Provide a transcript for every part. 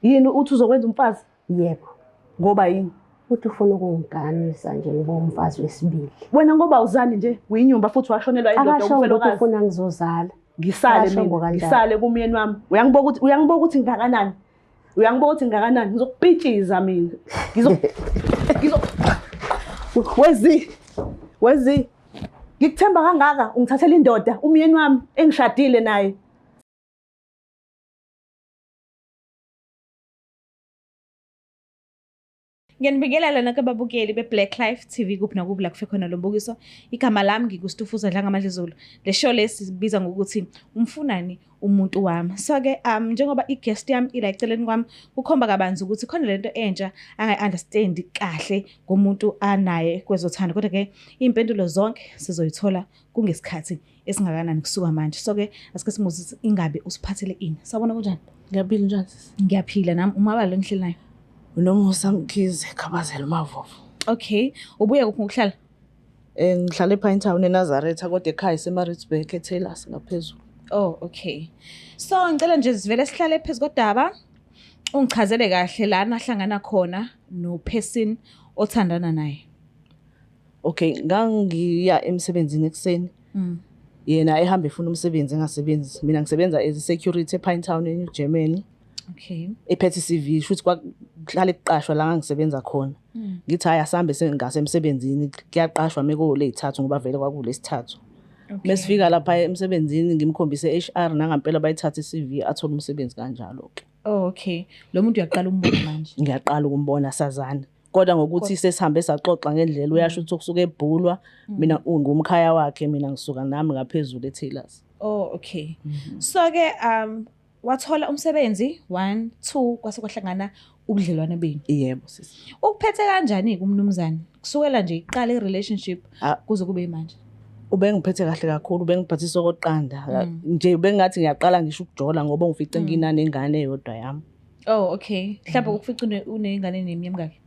Yini uthi uzokwenza umfazi? Yebo. Ngoba yini? Uthi ufuna ukungiganisa nje ngibe umfazi wesibili. Wena ngoba awuzali nje, uyinyumba futhi washonelwa indoda Akasho ukuthi umfelokazi. ufuna ngizozala. Ngisale mina, ngisale kumyeni wami. Uyangibuka ukuthi ngingakanani? Uyangibuka ukuthi ngingakanani? Ngizokupitshiza mina. Wezi. Ngikuthemba kangaka ungithathela indoda umyeni wami engishadile naye. Ngiyanibingelela lana kababukeli beBlack Life TV kuphi nakuphi la kufe khona lo mbukiso. Igama lami ngikuStufuza Dlanga Madlezulu. Le show lesi sibiza ngokuthi umfunani umuntu wami. So ke njengoba i-guest yami ila eceleni kwami kukhomba kabanzi ukuthi khona lento entsha angayi-understand kahle ngomuntu anaye kwezothando. Kodwa ke impendulo zonke sizoyithola kungesikhathi esingakanani kusuka manje. So ke asike simuzi ingabe usiphathele ini. Sawubona kunjani? Ngiyaphila njani sisi? Ngiyaphila nami umabalo ngihleli nayo. Unomusa Mkhize Khabazela Mavovo. Okay, ubuye kuphi ukuhlala? Ngihlala ePinetown eNazaretha kodwa ekhaya eMaritzburg eTaylors ngaphezulu. Oh, okay. So ngicela nje sivele sihlale phezulu kodaba ungichazele kahle lana ahlangana khona no person othandana naye. Okay, ngangiya emsebenzini ekseni. Yena ehamba efuna umsebenzi engasebenzi. Mina ngisebenza as security ePinetown eNew Germany. Okay. Ephethe CV futhi kwahlala ekuqashwa la ngisebenza khona. Ngithi hayi asambe sengasemsebenzini kuyaqashwa meko lezithathu ngoba vele kwakulesithathu. Mesifika lapha emsebenzini ngimkhombise HR nangampela bayithatha iCV athola umsebenzi kanjalo ke. Oh, okay. Lo muntu uyaqala umbona manje. Ngiyaqala ukumbona sazana. Kodwa ngokuthi sesihambe saxoxa ngendlela uyasho ukuthi ukusuka eBhulwa mina ungumkhaya wakhe mina ngisuka nami ngaphezulu eTaylors. Oh, okay. So ke wathola umsebenzi 1 2 kwase kwahlangana ubudlelwane benu. Yebo sisi. Ukuphethe kanjani kumnumzane? Kusukela nje iqala i-relationship kuze kube manje. Ubengiphethe kahle kakhulu ubengiphathisa okoqanda nje bengathi ngiyaqala ngisho ukujola ngoba ngifice nginane ingane eyodwa yami. Oh, okay. Mhlawumbe ukufica unengane neminyaka ngakhe?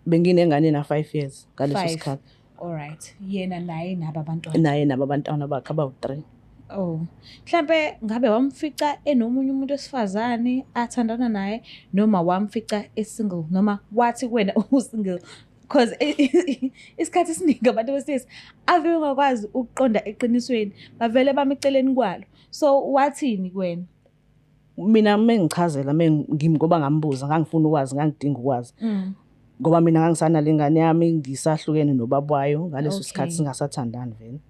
Benginengane na 5 years ngaleso sikhathi. All right. Yena naye naba abantwana. Naye naba abantwana bakhe abawu3. Oh. Mhlawumbe ngabe wamfica enomunye umuntu wesifazane athandana naye noma wamfica single noma wathi kuwena usingle? Because isikhathi esiningi abantu besisi ave ungakwazi ukuqonda eqinisweni bavele bamiceleni kwalo. So wathini kuwena? Mina mengichazela ngoba ngambuza ngangifuna ukwazi ngangidinga ukwazi. Ngoba mina ngangisana lengane yami ngisahlukene nobabwayo ngaleso sikhathi singasathandani vele.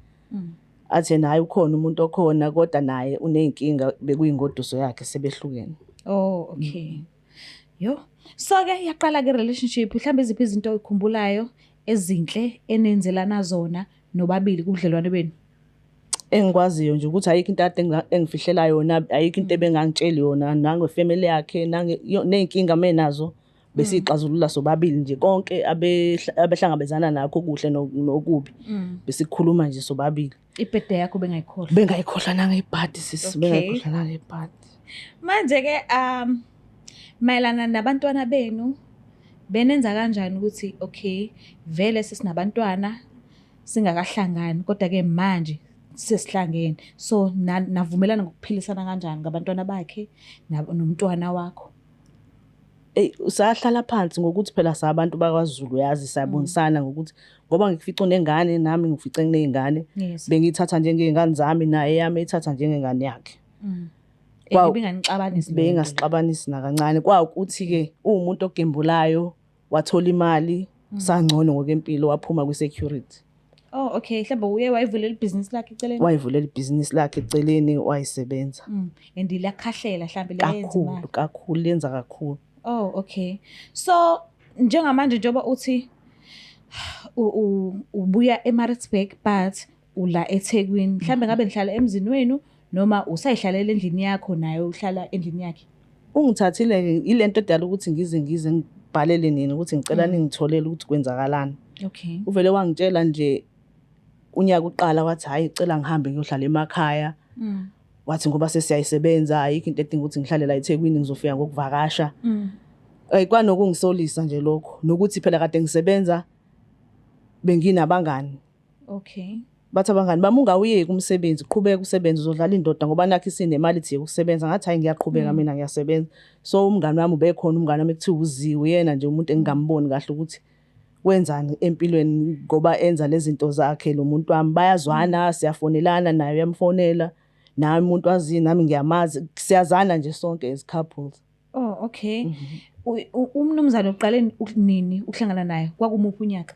Athi naye ukhona umuntu okhona kodwa naye uneyinkinga bekuyingoduso yakhe sebehlukene. Oh, okay. Yo. So ke yaqala ke relationship mhlambe iziphi izinto oyikhumbulayo ezinhle enenzelana zona nobabili kubudlelwane benu? Engikwaziyo nje ukuthi ayikho into ade engifihlela yona, ayikho into ebengangitshela yona nangefamily yakhe neyinkinga menazo besixazulula sobabili nje konke abehlangabezana nakho kuhle nokubi besikhuluma nje sobabili. Ibirthday yakho bengayikhohlwa? Bengayikhohlwa nangebhadi sisi, bengayikhohlwa nangebhadi. Manje ke mayelana nabantwana benu benenza kanjani ukuthi okay vele sesinabantwana singakahlangani kodwa ke manje sesihlangene, so navumelana ngokuphilisana kanjani ngabantwana bakhe nomntwana wakho? Usahlala phansi ngokuthi phela sabantu bakwaZulu yazi sabonisana ngokuthi ngoba ngikufica unengane nami ngifice nginezingane bengithatha njengezingane zami naye yami ethatha njengengane yakhe. Bengasixabanisi nakancane kwaukuthi ke umuntu ogembulayo wathola imali sangcono ngokempilo waphuma kwi-security. Oh, okay. Mhlawumbe uye wayivulela ibhizinisi lakhe eceleni? Wayivulela ibhizinisi lakhe eceleni wayisebenza. And lakhahlela mhlawumbe leyenza imali? Kakhulu lenza kakhulu. Oh, okay. So njengamanje njengoba uthi ubuya eMaritzburg but ula eThekwini, mhlambe ngabe nihlala emzini wenu noma usayihlalela endlini yakho naye uhlala endlini yakhe? Ungithathile ilento edala ukuthi ngize ngibhalele nini ukuthi ngicela ningitholele ukuthi kwenzakalani. Okay. Uvele wangitshela nje unyaka uqala wathi hayi icela ngihambe ngiyohlala emakhaya. Wathi ngoba sesiyayisebenza ayikho into edinga ukuthi ngihlale la eThekwini ngizofika ngokuvakasha. Kwanokungisolisa nje lokho nokuthi phela kade ngisebenza benginabangani. Okay. bathi abangani bami ungawuyeki umsebenzi qhubeka usebenze uzodlala indoda ngoba nakho isinemali ithi ukusebenza ngathi hayi ngiyaqhubeka mina ngiyasebenza. So umngani wami ubekhona umngani wami ekuthiwa uZiwe yena nje umuntu engingamboni kahle ukuthi wenzani empilweni ngoba enza lezi zinto zakhe lo muntu wami bayazwana siyafonelana naye uyamfonela nami umuntu wazini nami ngiyamazi siyazana nje sonke as couples. Oh okay. Umnumzane uqale nini uhlangana naye kwakumuphi unyaka?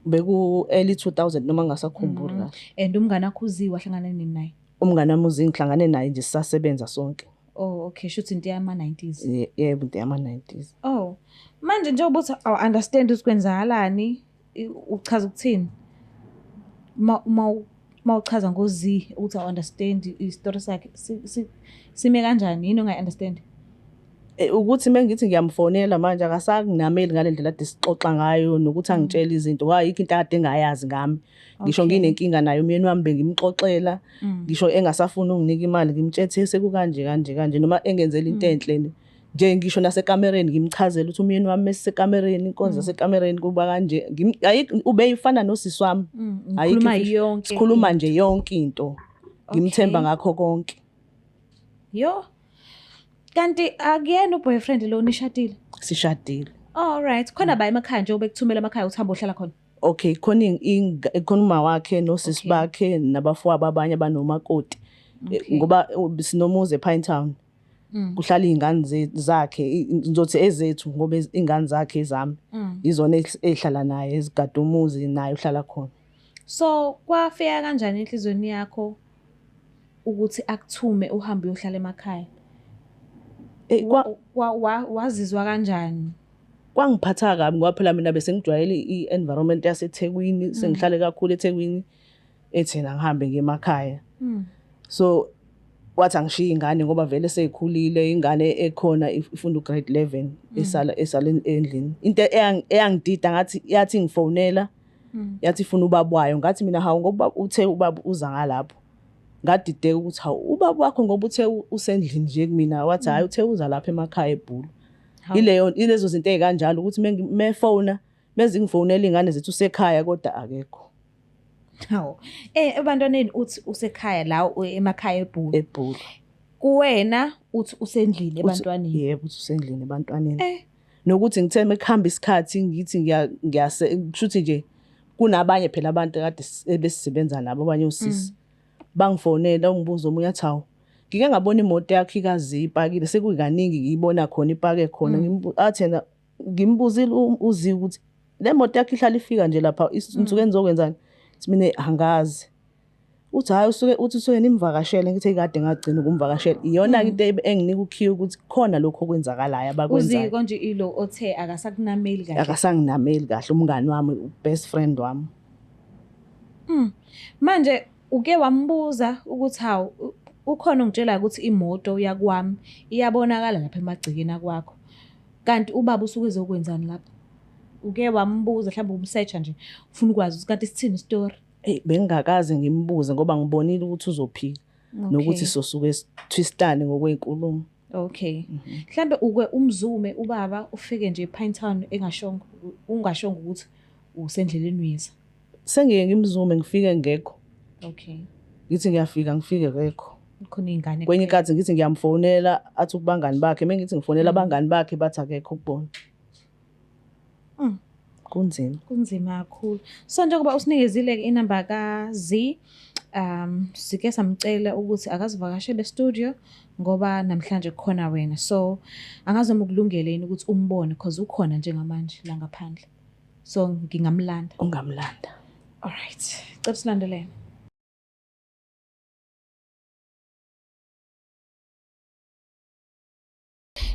Beku early 2000 noma ngasakhumbuli kahle. And umngane wakho uZiwe wahlangana nini naye? Umngane wami uZiwe ngihlangane naye nje sisasebenza sonke. Oh okay, shuthi into yama 90s. Yebo into yama 90s. Oh. Manje njengoba uthi understand ukwenzakalani uchaza ukuthini? Ma uchaza ngozi uthi understand istory sakhe sime kanjani yini ungayi understand? Ukuthi mengithi ngiyamfonela manje akasakunameli ngalendlela ade sixoxa ngayo nokuthi angitshela izinto ayikho into akade engayazi ngami. Ngisho nginenkinga naye umyeni wami bengimxoxela ngisho engasafuna unginika imali ngimtshetse sekukanje kanje noma engenzela into enhle nje ngisho nasekamereni ngimchazela ukuthi umyeni wami mesekamereni inkonzo sekamereni kuba kanje ubeyifana nosisi wami ayikho sikhuluma nje yonke into ngimthemba ngakho konke. Yo kanti akuyena uboyfriend lo nishadile? Sishadile. All right khona ba emakhaya nje obekuthumela emakhaya uthamba ohlala khona? Okay khona uma wakhe nosisi bakhe nabafowabo abanye banomakoti ngoba sinomuze ePinetown. Kuhlala izingane zakhe ngizothi ezethu ngoba izingane zakhe ezami izona ehlala naye ezigada umuzi naye uhlala khona. So kwafika kanjani enhlizweni yakho ukuthi akuthume uhambe uyohlala emakhaya? Wazizwa kanjani? Kwangiphatha kabi ngoba phela mina bese ngijwayele i-environment yaseThekwini sengihlale kakhulu eThekwini ethena ngihambe ngemakhaya. So wathi angishiya ingane ngoba vele seyikhulile ingane ekhona ifunda ugrade 11 esala endlini. Into eyangidida ngathi yathi ngifonela yathi ifuna ubaba wayo ngathi mina hawu ngoba uthe ubaba uza ngalapho. Ngadideka ukuthi hawu ubaba wakho ngoba uthe usendlini nje kumina wathi hayi uthe uza lapha emakhaya eBhulu. Ilezo zinto ezikanjalo ukuthi mefona mezingifonela ingane zethu usekhaya kodwa akekho. Hawo. Ebantwaneni uthi usekhaya la emakhaya eBhulu. eBhulu. Kuwena uthi usendlini ebantwaneni. Yebo uthi usendlini ebantwaneni. Nokuthi ngithe mekuhamba isikhathi ngithi ngishuthi nje kunabanye phela abantu kade besisebenza nabo abanye usisi. Bangifonela ungibuza omunye athi hawu ngike ngabona imoto yakhe ikazi ipakile sekuyikaningi ngiyibona khona ipake khona athena ngimbuzile uZiwe ukuthi le moto yakhe ihlala ifika nje lapha insuku enizokwenzani mina angazi uthi hayi usuke nimvakashele ngithi kade ngagcina ukumvakashela iyona into enginika ukhiya ukuthi khona lokho okwenzakalayo abakwenzayo. uZiwe konje ilo othe akasakunameli kahle. Akasanginameli kahle umngani wami best friend wami. Manje uke wambuza ukuthi hawu ukhona ungitshela ukuthi imoto yakwami iyabonakala lapha emagcikeni akwakho kanti ubaba usuke ezokwenzani lapha? Uke wambuza mhlawumbe umsearcha nje ufuna ukwazi ukuthi kanti sithini story? Bengingakaze ngimbuze ngoba ngibonile ukuthi uzophika nokuthi sosuke twistane ngokwenkulumo. Okay. Mhlambe ukwe umzume ubaba ufike nje ePinetown engashongo ungashongo ukuthi usendleleni uyeza. Sengike ngimzume ngifike ngekho. Okay. Ngithi ngiyafika ngifike kekho. Khona ingane. Kwenye inkathi ngithi ngiyamfonela athi kubangani bakhe mengithi ngifonela abangani bakhe bathi akekho ukubona. Kunzima kakhulu. So njengoba usinikezile ke inamba kaZ sike samcela ukuthi akazivakashele studio ngoba namhlanje kukhona wena. So angazoma ukulungele yini ukuthi umbone because ukhona njengamanje la ngaphandle. So ngingamlanda. Ungamlanda. All right. Cela silandelene.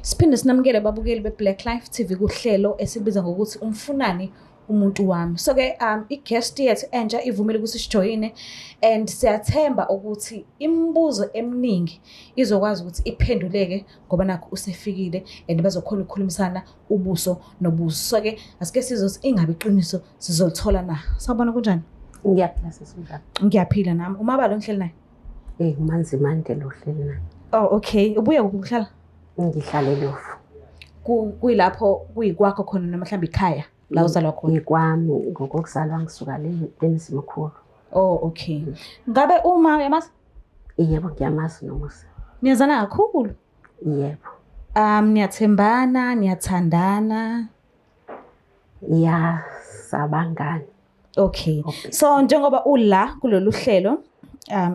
Siphinde sinamukele babukeli beBlack Life TV kuhlelo esibiza ngokuthi umfunani umuntu wami. So ke i-guest yethu entsha ivumile ukuthi sijoyine and siyathemba ukuthi imibuzo eminingi izokwazi ukuthi iphenduleke ngoba nakho usefikile and bazokhona ukukhulumisana ubuso nobuso. So ke asike sizothi ingabe iqiniso sizolithola na. Sawubona kunjani? Ngiyaphila sesinjani? Ngiyaphila nami. Umabalo ngihleli naye? Manzi manje lo hleli naye. Oh okay. Ubuye ukuhlala? Ngihlale Lofu. Kuyilapho kuyikwakho khona noma mhlawumbe ikhaya? la uzalwa khona? Ikwami ngokuzalwa ngisuka le eNisimkhulu. Oh, okay. Ngabe uma uyamazi? Yebo ngiyamazi nomusa. Niyazana kakhulu? Yebo. Niyathembana, niyathandana? Ya sabangani. Okay. So njengoba ula kulolu hlelo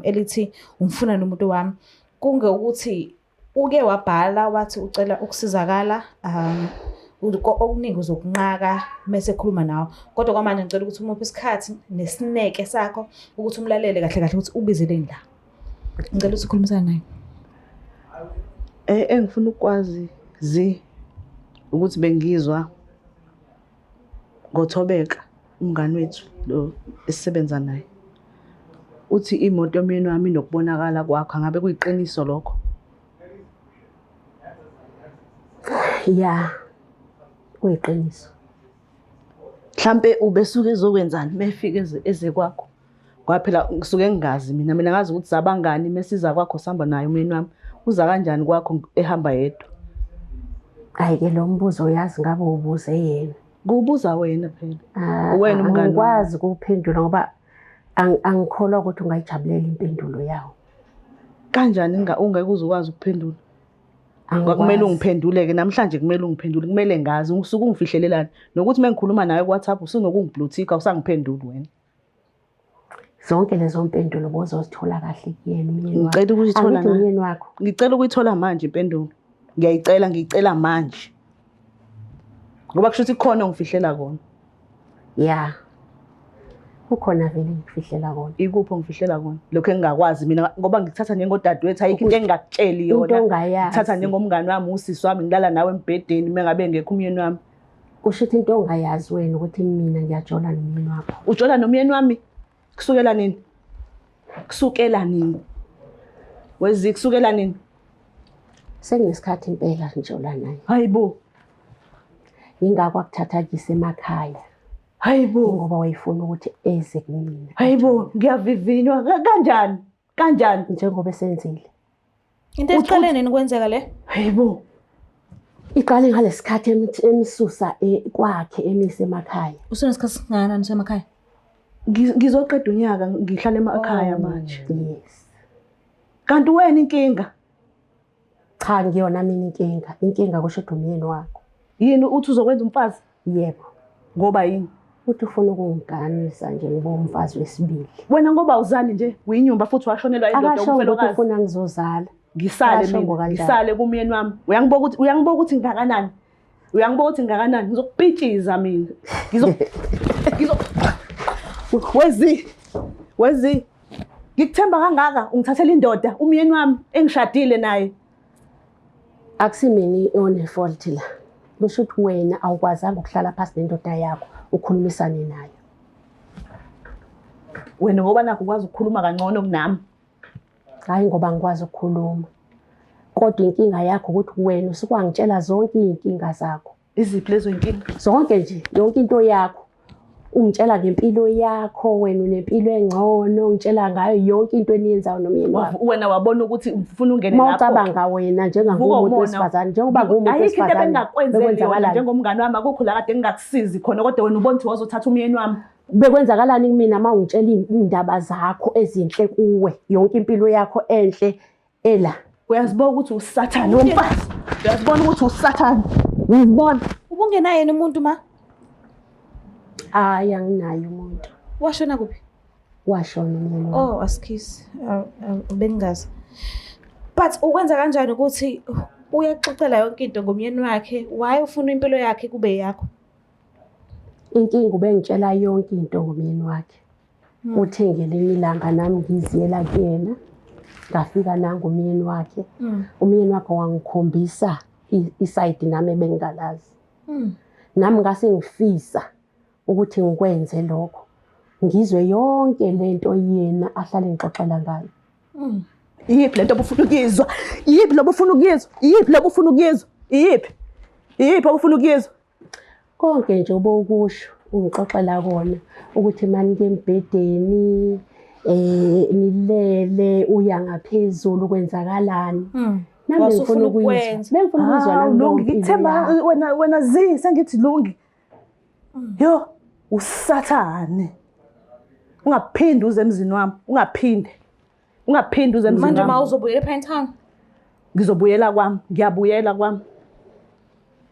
elithi umfuna nomuntu wami, kunge ukuthi uke wabhala wathi ucela ukusizakala okuningi uzokunqaka mase ekhuluma nawe, kodwa kwamanje ngicela ukuthi umuphe isikhathi nesineke sakho ukuthi umlalele kahle kahle ukuthi ubizele la. Ngicela ukuthi ukhulumisane naye. Engifuna ukwazi ukuthi bengizwa ngoThobeka umngani wethu lo esisebenza naye. Uthi imoto yomyeni wami nokubonakala kwakho ngabe kuyiqiniso lokho? Ya. Kuyiqiniso. Mhlambe ubesuke ezokwenzani mefike eze kwakho? Ngoba phela ngisuke ngingazi mina ngazi ukuthi sabangani mesiza kwakho sihamba naye umyeni wami. Uza kanjani kwakho ehamba yedwa? Hayi ke lo mbuzo uyazi ngabe ubuze yena. Kubuza wena phela. Wena umngani. Angikwazi ukuphendula ngoba angikholwa ukuthi ungayijabulela impendulo yawo. Kanjani ungeke uzokwazi ukuphendula? Kwakumele ungiphendule ke namhlanje kumele ungiphendule, kumele ngazi usuke ungifihlelelana nokuthi mengikhuluma nawe ku-WhatsApp usungokungiblutika usangiphenduli wena. Zonke lezo mpendulo bozozithola kahle kuyena umyeni wakho. Ngicela ukuyithola umyeni wakho. Ngicela ukuyithola manje impendulo. Ngiyicela manje. Ngoba kusho ukuthi khona ongifihlela kona. Ya. Ukhona vele ngifihlela kona. Ikuphi ongifihlela kona? Lokho engingakwazi mina ngoba ngikuthatha njengodadewethu ayikho into engingakutsheli yona. Into ongayazi. Ngithatha njengomngani wami usisi wami ngilala nawe embedeni mengabe ngekho umyeni wami. Kusho ukuthi into ongayazi wena ukuthi mina ngiyajola nomyeni wakho. Ujola nomyeni wami? Kusukela nini? Kusukela nini? Wezi kusukela nini? Senginesikhathi impela ngijola naye. Hayibo. Ingakwakthatha kise emakhaya. Hayibo. Ngoba wayifuna ukuthi eze kumina. Hayibo, ngiyavivinywa kanjani njengoba esenzile. Into eqale nini kwenzeka le? Hayibo. Iqale ngalesikhathi emisusa kwakhe emise emakhaya. Usunesikhathi singakanani semakhaya? Ngizoqeda unyaka ngihlala emakhaya manje. Yes. Kanti wena inkinga? Cha ngiyona mina inkinga kusho umyeni wakho. Yini uthi uzokwenza umfazi? Yebo. Ngoba yini? Uthi ufuna ukungiganisa nje ngibe umfazi wesibili. Wena ngoba uzali nje uyinyumba futhi washonelwa indoda umfelokazi. Ufuna ngizozala. Ngisale kumyeni wami. Uyangibuka ukuthi ngakanani? Ngizokupitshiza mina. Wezi. Ngikuthemba kangaka ungithathela indoda umyeni wami engishadile naye. Akusimini one fault la. Kusho ukuthi wena awukwazanga ukuhlala phansi nendoda yakho ukhulumisane nayo. Wena ngoba nakho ukwazi ukukhuluma kangcono kunami. Hayi ngoba ngikwazi ukukhuluma. Kodwa inkinga yakho ukuthi wena usukwangitshela zonke izinkinga zakho. Iziphi lezo inkinga? Zonke nje, yonke into yakho. Ungitshela ngempilo yakho, wena unempilo engcono, ungitshela ngayo yonke into eniyenzayo nomyeni wakho. Wena wabona ukuthi ufuna ungene lapho. Mawucabanga wena njengomuntu wesifazane, njengoba ngumuntu wesifazane. Ayikho into bengakwenzela njengomngani wami akukho la kade ngingakusizi khona kodwa wena ubona ukuthi wazothatha umyeni wami. Bekwenzakalani kumina mawungitshela indaba zakho ezinhle kuwe, yonke impilo yakho enhle ela. Uyazibona ukuthi usathane womfazi. Uyazibona ukuthi usathane. Uyazibona. Ubungenayo yena umuntu ma? Hayi anginayo umuntu. Washona kuphi? Washona umyeni. Oh, asikhisi. Bengazi. But ukwenza kanjani ukuthi uyaxoxela yonke into ngomyeni wakhe? Why ufuna impilo yakhe kube yakho? Inkinga ubengitshela yonke into ngomyeni wakhe. Uthe ngelinye ilanga nami ngiziyela kuyena. Ngafika nangu umyeni wakhe. Umyeni wakhe wangikhombisa iside nami ebengalazi. Nami ngase ngifisa ukuthi ngikwenze lokho. Ngizwe yonke lento yena ahlale ngixoxela ngayo. Yiphi lento obufuna ukuyizwa? Yiphi lo obufuna ukuyizwa? Yiphi lo obufuna ukuyizwa? Yiphi obufuna ukuyizwa? Konke nje obokusho ungixoxela kona ukuthi manje embedeni nilele uya ngaphezulu kwenzakalani. Nami ngifuna ukuyizwa. Bengifuna ukuzwa nami Lungi ngithemba wena sengithi Lungi. Yo, usathane. Ungaphindi uze emzini wami, ungaphinde. Ungaphindi uze emzini wami. Manje mawuzobuyela ePinetown. Ngizobuyela kwami, ngiyabuyela kwami.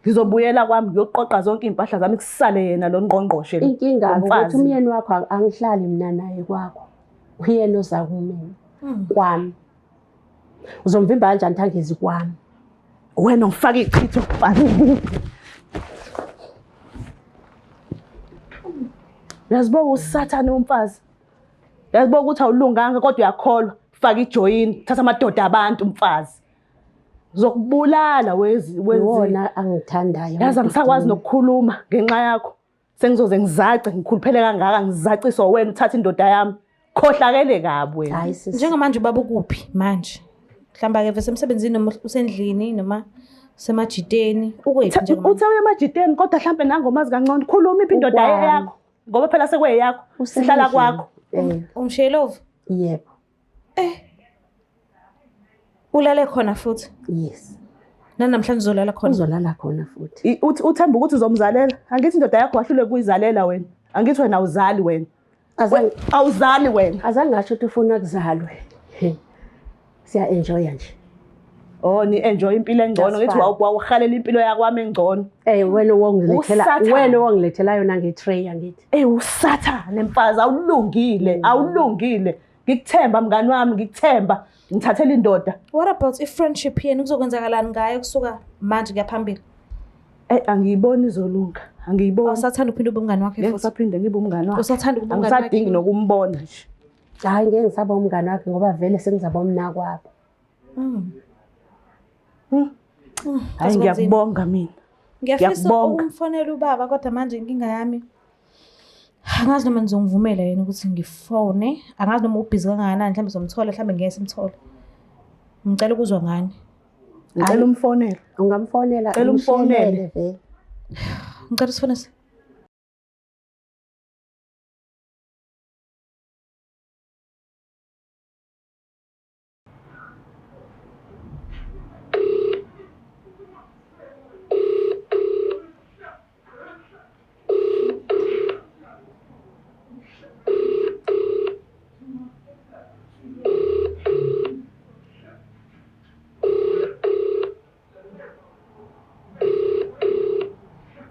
Ngizobuyela kwami ngiyoqoqa zonke impahla zami kusale yena lo ngqongqoshe. Inkinga ukuthi umyeni wakho angihlali mina naye kwakho. Uyena oza kumina. Kwami. Uzomvimba kanjani thangezi kwami? Wena ungifaka ichitho mfana. Yazibona usathane umfazi. Yazibona ukuthi awulunganga kodwa uyakholwa. Faka ijoyini, thatha amadoda abantu umfazi. Zokubulala wona angithandayo. Yazi angisakwazi nokukhuluma ngenxa yakho. Sengizoze ngizace ngikhuluphele kangaka ngizaciswa wena uthatha indoda yami. Khohlakele kabi wena. Hayi sisi. Njengamanje ubaba ukuphi manje? Mhlamba ke vesemsebenzini noma usendlini noma semajiteni ukwephi njengamanje? Uthe uya emajiteni kodwa mhlambe nangomazi kancane khuluma iphi indoda yakho. Ngoba phela sekweyakho sihlala kwakho. Umshayelova? Yebo. Ulale khona futhi? Yes. Nanamhlanje uzolala khona? Uzolala khona futhi. Uthemba ukuthi uzomzalela? Angithi indoda yakho wahlule kuyizalela wena. Angithi wena awuzali wena. Awuzali wena. Azange ngasho ukuthi ufuna kuzalwe. Siya enjoy nje. Oh ni enjoy impilo engcono ngithi wawuhalela impilo yakwami engcono. Wena wongilethela yona ngetray angithi. Usathane mfazi awulungile. Ngikuthemba mngani wami ngikuthemba. Ngithathela indoda. What about i-friendship yenu kuzokwenzakalani ngayo kusuka manje kuya phambili? Angiyiboni izolunga. Angiyiboni. Usathanda uphinde ube umngani wakhe futhi? Ngisaphinde ngibe umngani wakhe. Usathanda ukuba umngani wakhe? Angisadingi nokumbona nje. Hayi ngeke ngisaba umngani wakhe ngoba vele sengizaba umnakwabo. Hayi ngiyakubonga mina. Ngiyafisa ukumfonela ubaba kodwa manje inkinga yami angazi noma ngizongivumela yena ukuthi ngifone. Angazi noma ubhizi kangakanani mhlawumbe ngizomthola mhlawumbe ngeke simthole. Ngicela ukuzwa ngani. Ngicela umfonela. Ungamfonela. Ngicela umfonele vele. Ngicela usifonele.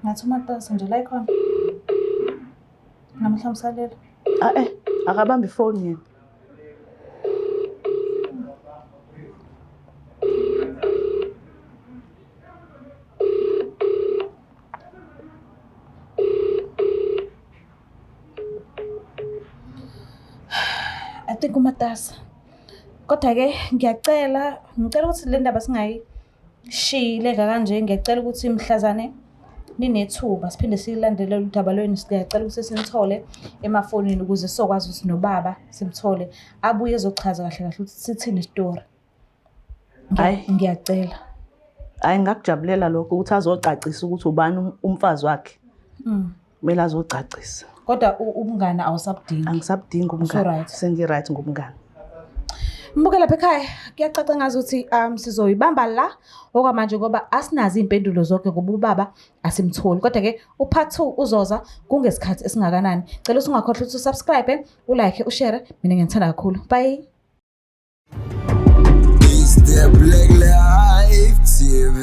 Ngathi uMatasa nje la ikhona. Namhla umsalela. Akabambi ifoni yena. I think uMatasa. Kodwa ke ngicela ukuthi le ndaba singayishile kanje ngiyacela ukuthi mhlazane ninethuba siphinde silandelele udaba lweni sicela ukuthi sinithole emafonini ukuze sizokwazi ukuthi nobaba simthole abuye ezochaza kahle kahle ukuthi sithini story. Ngiyacela. Hayi ngakujabulela lokho ukuthi azocacisa ukuthi ubani umfazi wakhe. Kumele azocacisa. Kodwa ubungane awusabudingi. Angisabudingi ubungane. Sengi-right ngobungane. Mbuke lapha ekhaya kuyacaca ngazi ukuthi sizoyibamba la okwamanje ngoba asinazi impendulo zonke ngoba ubaba asimtholi kodwa ke u-part 2 uzoza kungesikhathi esingakanani. Cela usungakhohlwa ukuthi usubscribe, ulike, ushare. Mina ngiyithanda kakhulu. Bye. It's the Black Life TV.